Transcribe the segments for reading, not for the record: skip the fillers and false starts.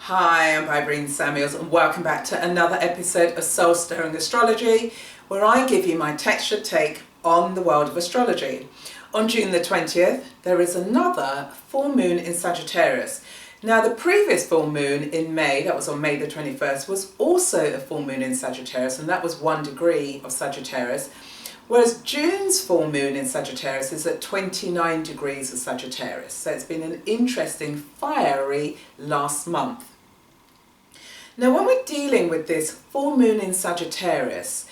Hi, I'm Vibrine Samuels and welcome back to another episode of Soul Stirring Astrology, where I give you my textured take on the world of astrology. On June the 20th, there is another full moon in Sagittarius. Now, the previous full moon in May, that was on May the 21st, was also a full moon in Sagittarius, and that was 1 degree of Sagittarius. Whereas June's full moon in Sagittarius is at 29 degrees of Sagittarius. So it's been an interesting, fiery last month. Now, when we're dealing with this full moon in Sagittarius,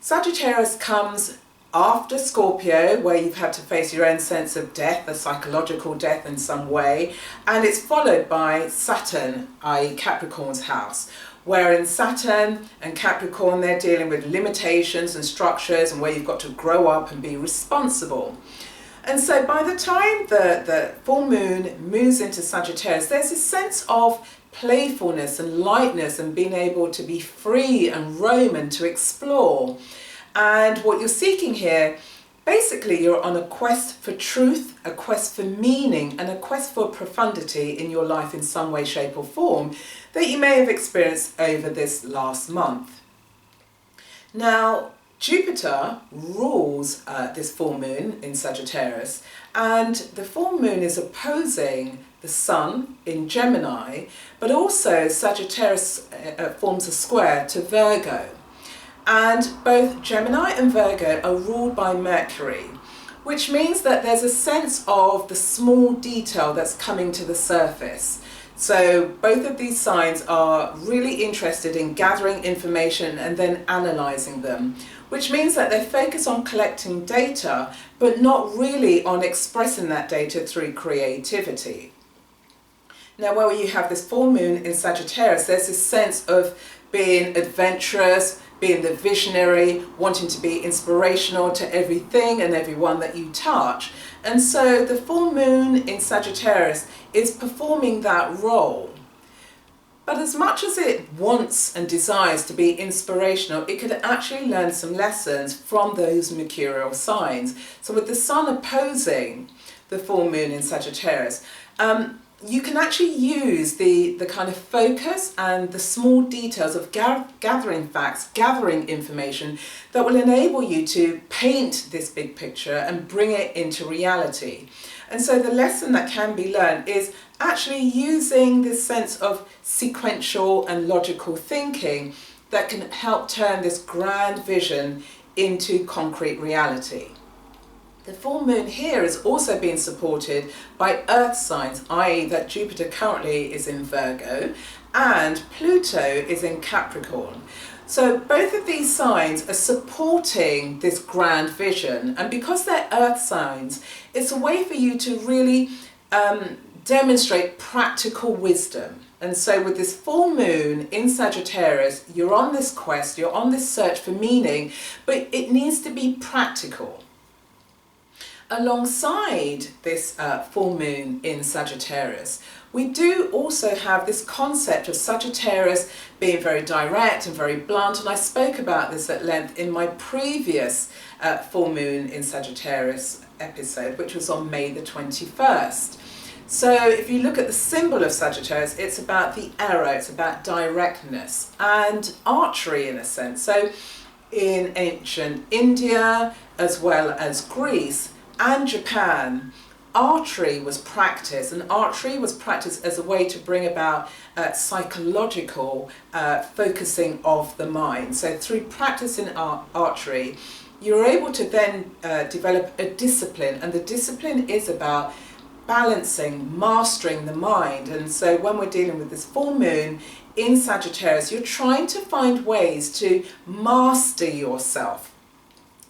Sagittarius comes after Scorpio, where you've had to face your own sense of death, a psychological death in some way, and it's followed by Saturn, i.e. Capricorn's house, where in Saturn and Capricorn they're dealing with limitations and structures and where you've got to grow up and be responsible. And so by the time the full moon moves into Sagittarius, there's a sense of playfulness and lightness and being able to be free and roam and to explore. And what you're seeking here, basically you're on a quest for truth, a quest for meaning, and a quest for profundity in your life in some way, shape or form that you may have experienced over this last month. Now, Jupiter rules this full moon in Sagittarius, and the full moon is opposing the Sun in Gemini, but also Sagittarius forms a square to Virgo. And both Gemini and Virgo are ruled by Mercury, which means that there's a sense of the small detail that's coming to the surface. So both of these signs are really interested in gathering information and then analysing them, which means that they focus on collecting data, but not really on expressing that data through creativity. Now, where you have this full moon in Sagittarius, there's this sense of being adventurous, being the visionary, wanting to be inspirational to everything and everyone that you touch. And so the full moon in Sagittarius is performing that role. But as much as it wants and desires to be inspirational, it could actually learn some lessons from those mercurial signs. So with the Sun opposing the full moon in Sagittarius, you can actually use the kind of focus and the small details of gathering facts, gathering information that will enable you to paint this big picture and bring it into reality. And so the lesson that can be learned is actually using this sense of sequential and logical thinking that can help turn this grand vision into concrete reality. The full moon here is also being supported by earth signs, i.e. that Jupiter currently is in Virgo and Pluto is in Capricorn. So both of these signs are supporting this grand vision, and because they're earth signs, it's a way for you to really demonstrate practical wisdom. And so with this full moon in Sagittarius, you're on this quest, you're on this search for meaning, but it needs to be practical. Alongside this full moon in Sagittarius, we do also have this concept of Sagittarius being very direct and very blunt, and I spoke about this at length in my previous full moon in Sagittarius episode, which was on May the 21st. So if you look at the symbol of Sagittarius, it's about the arrow, it's about directness and archery in a sense. So in ancient India, as well as Greece, and Japan, archery was practiced, and archery was practiced as a way to bring about psychological focusing of the mind. So through practicing archery, you're able to then develop a discipline, and the discipline is about balancing, mastering the mind. And so when we're dealing with this full moon in Sagittarius, you're trying to find ways to master yourself,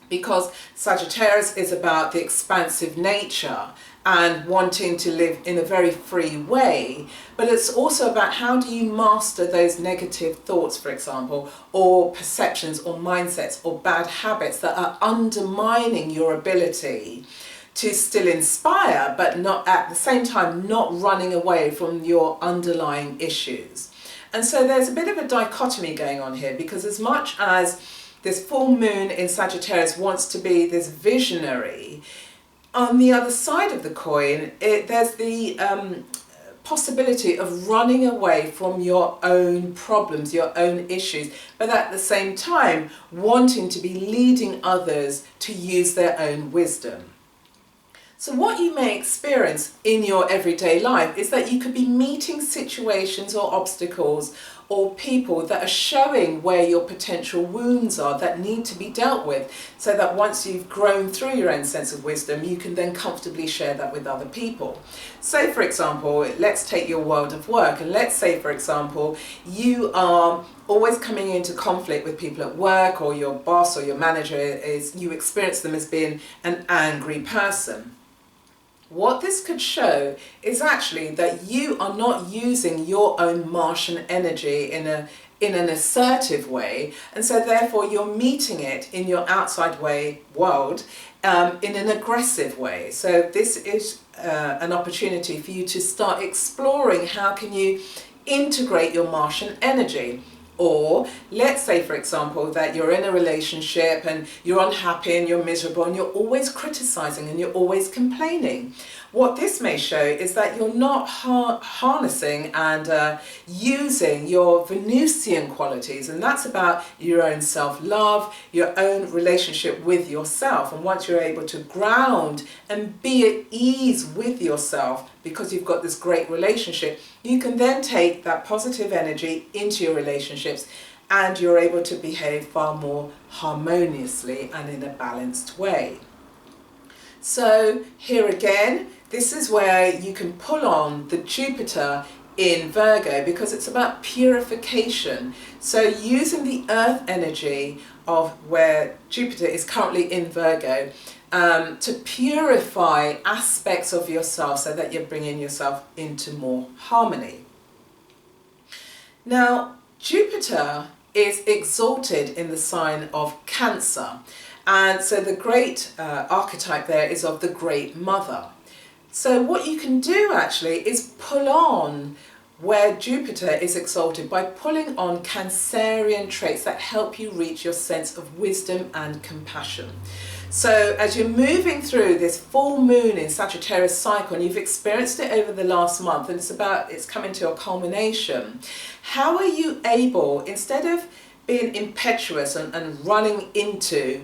because Sagittarius is about the expansive nature and wanting to live in a very free way, but it's also about how do you master those negative thoughts, for example, or perceptions or mindsets or bad habits that are undermining your ability to still inspire, but not at the same time not running away from your underlying issues. And so there's a bit of a dichotomy going on here, because as much as this full moon in Sagittarius wants to be this visionary, on the other side of the coin, there's the possibility of running away from your own problems, your own issues, but at the same time wanting to be leading others to use their own wisdom. So what you may experience in your everyday life is that you could be meeting situations or obstacles or people that are showing where your potential wounds are that need to be dealt with, so that once you've grown through your own sense of wisdom, you can then comfortably share that with other people. So for example, let's take your world of work, and let's say for example you are always coming into conflict with people at work, or your boss or your manager you experience them as being an angry person. What this could show is actually that you are not using your own Martian energy in an assertive way, and so therefore you're meeting it in your outside world in an aggressive way. So this is an opportunity for you to start exploring how can you integrate your Martian energy. Or let's say for example that you're in a relationship and you're unhappy and you're miserable and you're always criticizing and you're always complaining. What this may show is that you're not harnessing and using your Venusian qualities, and that's about your own self-love, your own relationship with yourself. And once you're able to ground and be at ease with yourself because you've got this great relationship, you can then take that positive energy into your relationships, and you're able to behave far more harmoniously and in a balanced way. So here again, this is where you can pull on the Jupiter in Virgo, because it's about purification. So using the earth energy of where Jupiter is currently in Virgo to purify aspects of yourself so that you're bringing yourself into more harmony. Now, Jupiter is exalted in the sign of Cancer. And so the great archetype there is of the Great Mother. So what you can do actually is pull on where Jupiter is exalted by pulling on Cancerian traits that help you reach your sense of wisdom and compassion. So as you're moving through this full moon in Sagittarius cycle, and you've experienced it over the last month, and it's coming to a culmination, how are you able, instead of being impetuous and running into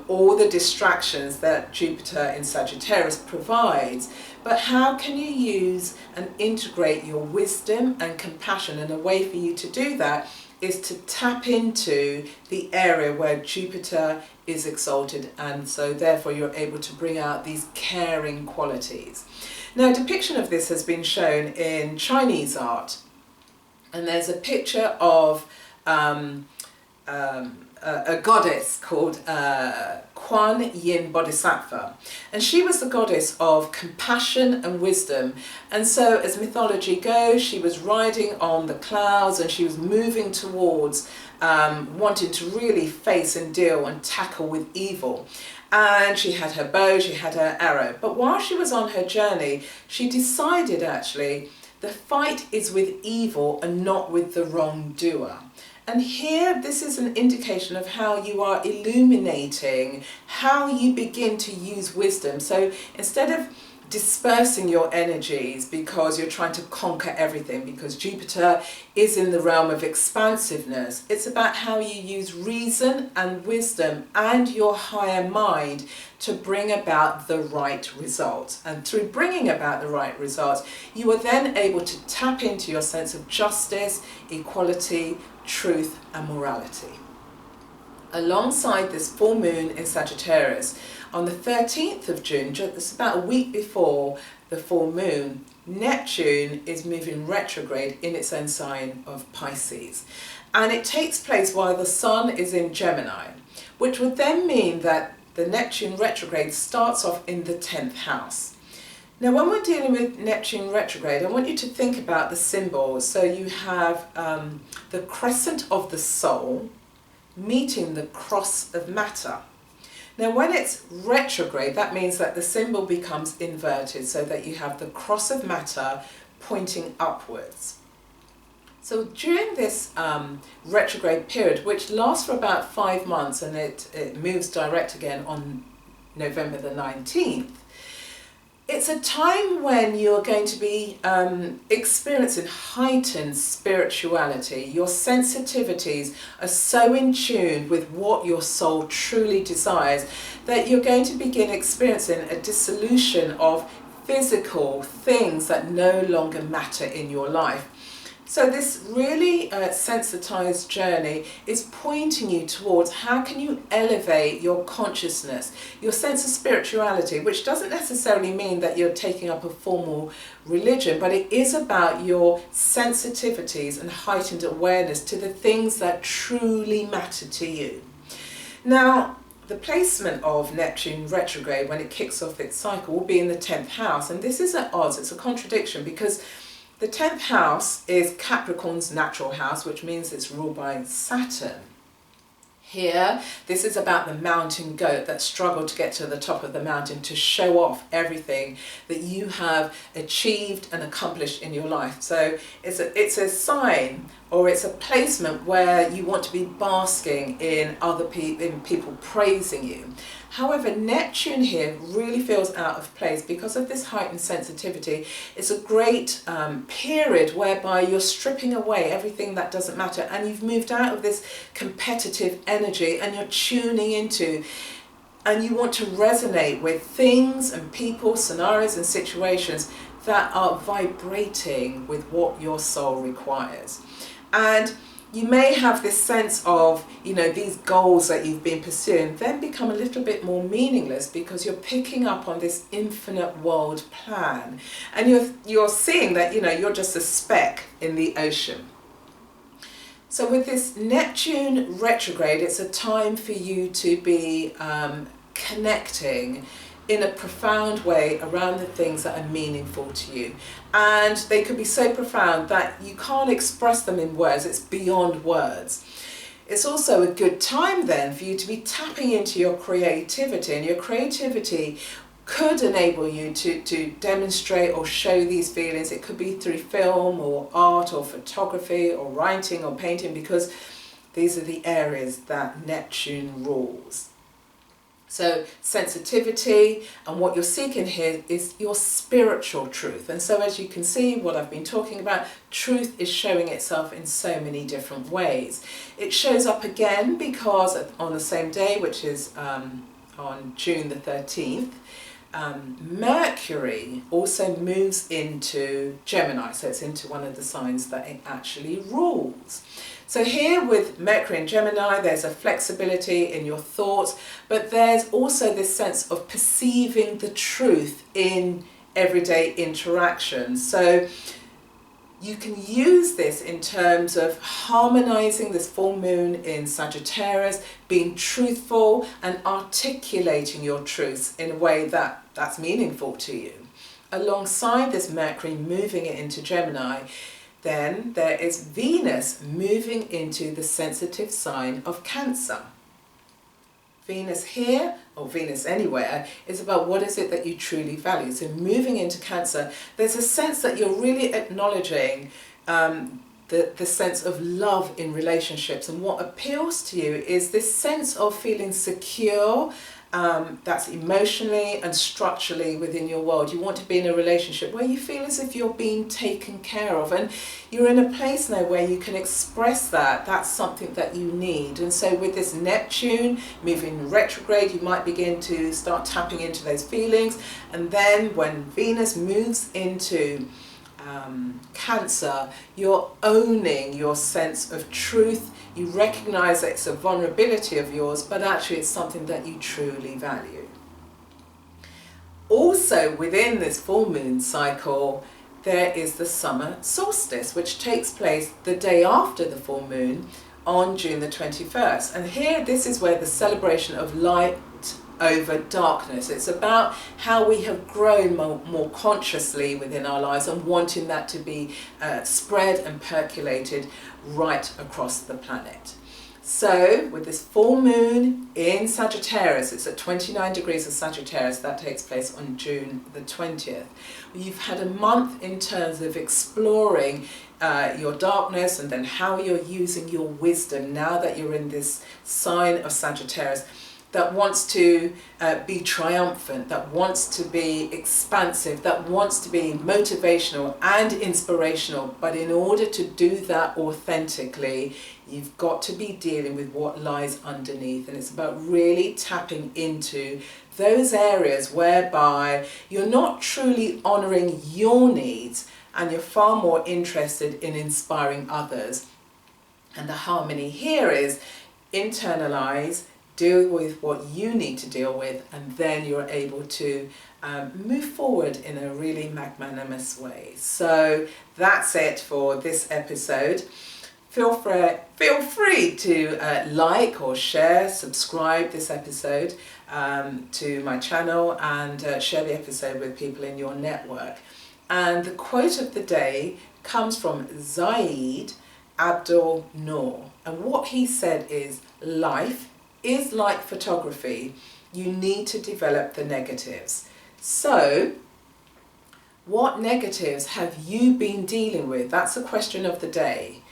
all the distractions that Jupiter in Sagittarius provides, but how can you use and integrate your wisdom and compassion? And a way for you to do that is to tap into the area where Jupiter is exalted, and so therefore you're able to bring out these caring qualities. Now, a depiction of this has been shown in Chinese art, and there's a picture of a goddess called Kuan Yin Bodhisattva, and she was the goddess of compassion and wisdom. And so as mythology goes, she was riding on the clouds and she was moving towards wanting to really face and deal and tackle with evil. And she had her bow, she had her arrow, but while she was on her journey, she decided actually the fight is with evil and not with the wrongdoer. And here, this is an indication of how you are illuminating, how you begin to use wisdom. So instead of dispersing your energies because you're trying to conquer everything, because Jupiter is in the realm of expansiveness, it's about how you use reason and wisdom and your higher mind to bring about the right results. And through bringing about the right results, you are then able to tap into your sense of justice, equality, truth and morality. Alongside this full moon in Sagittarius, on the 13th of June, just about a week before the full moon, Neptune is moving retrograde in its own sign of Pisces. And it takes place while the Sun is in Gemini, which would then mean that the Neptune retrograde starts off in the 10th house. Now, when we're dealing with Neptune retrograde, I want you to think about the symbols. So you have the crescent of the soul meeting the cross of matter. Now, when it's retrograde, that means that the symbol becomes inverted, so that you have the cross of matter pointing upwards. So during this retrograde period, which lasts for about 5 months, and it moves direct again on November the 19th, It's a time when you're going to be experiencing heightened spirituality. Your sensitivities are so in tune with what your soul truly desires that you're going to begin experiencing a dissolution of physical things that no longer matter in your life. So this really sensitized journey is pointing you towards how can you elevate your consciousness, your sense of spirituality, which doesn't necessarily mean that you're taking up a formal religion, but it is about your sensitivities and heightened awareness to the things that truly matter to you. Now, the placement of Neptune retrograde when it kicks off its cycle will be in the 10th house, and this is at odds, it's a contradiction, because the 10th house is Capricorn's natural house, which means it's ruled by Saturn. Here, this is about the mountain goat that struggled to get to the top of the mountain to show off everything that you have achieved and accomplished in your life. So it's a sign, or it's a placement where you want to be basking in people praising you. However, Neptune here really feels out of place because of this heightened sensitivity. It's a great period whereby you're stripping away everything that doesn't matter, and you've moved out of this competitive energy and you're tuning into, and you want to resonate with things and people, scenarios and situations that are vibrating with what your soul requires. And you may have this sense of, these goals that you've been pursuing then become a little bit more meaningless because you're picking up on this infinite world plan. And you're seeing that, you're just a speck in the ocean. So with this Neptune retrograde, it's a time for you to be connecting in a profound way around the things that are meaningful to you. And they could be so profound that you can't express them in words, it's beyond words. It's also a good time then for you to be tapping into your creativity, and your creativity could enable you to demonstrate or show these feelings. It could be through film or art or photography or writing or painting, because these are the areas that Neptune rules. So sensitivity, and what you're seeking here is your spiritual truth. And so as you can see, what I've been talking about, truth is showing itself in so many different ways. It shows up again because on the same day, which is on June the 13th, Mercury also moves into Gemini, so it's into one of the signs that it actually rules. So here with Mercury and Gemini, there's a flexibility in your thoughts, but there's also this sense of perceiving the truth in everyday interactions. So you can use this in terms of harmonizing this full moon in Sagittarius, being truthful and articulating your truths in a way that's meaningful to you. Alongside this Mercury moving it into Gemini, then there is Venus moving into the sensitive sign of Cancer. Venus here, or Venus anywhere, is about what is it that you truly value. So moving into Cancer, there's a sense that you're really acknowledging the sense of love in relationships. And what appeals to you is this sense of feeling secure, that's emotionally and structurally within your world. You want to be in a relationship where you feel as if you're being taken care of, and you're in a place now where you can express that. That's something that you need. And so with this Neptune moving retrograde, you might begin to start tapping into those feelings. And then when Venus moves into Cancer, you're owning your sense of truth. You recognize that it's a vulnerability of yours, but actually it's something that you truly value. Also within this full moon cycle, there is the summer solstice, which takes place the day after the full moon on June the 21st. And here, this is where the celebration of light over darkness. It's about how we have grown more consciously within our lives and wanting that to be spread and percolated right across the planet. So with this full moon in Sagittarius, it's at 29 degrees of Sagittarius, that takes place on June the 20th. You've had a month in terms of exploring your darkness, and then how you're using your wisdom now that you're in this sign of Sagittarius that wants to be triumphant, that wants to be expansive, that wants to be motivational and inspirational. But in order to do that authentically, you've got to be dealing with what lies underneath. And it's about really tapping into those areas whereby you're not truly honouring your needs and you're far more interested in inspiring others. And the harmony here is internalize, deal with what you need to deal with, and then you're able to move forward in a really magnanimous way. So that's it for this episode. Feel free to like or share, subscribe this episode to my channel, and share the episode with people in your network. And the quote of the day comes from Zaid Abdul Noor, and what he said is, life is like photography. You need to develop the negatives. So what negatives have you been dealing with? That's the question of the day.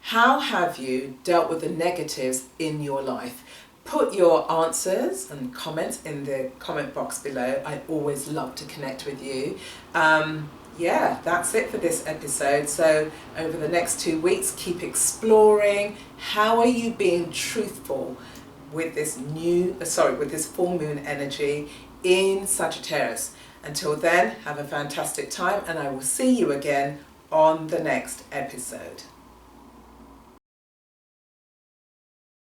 How have you dealt with the negatives in your life? Put your answers and comments in the comment box below. I always love to connect with you. Yeah, that's it for this episode. So over the next 2 weeks, keep exploring. How are you being truthful with this with this full moon energy in Sagittarius? Until then, have a fantastic time, and I will see you again on the next episode.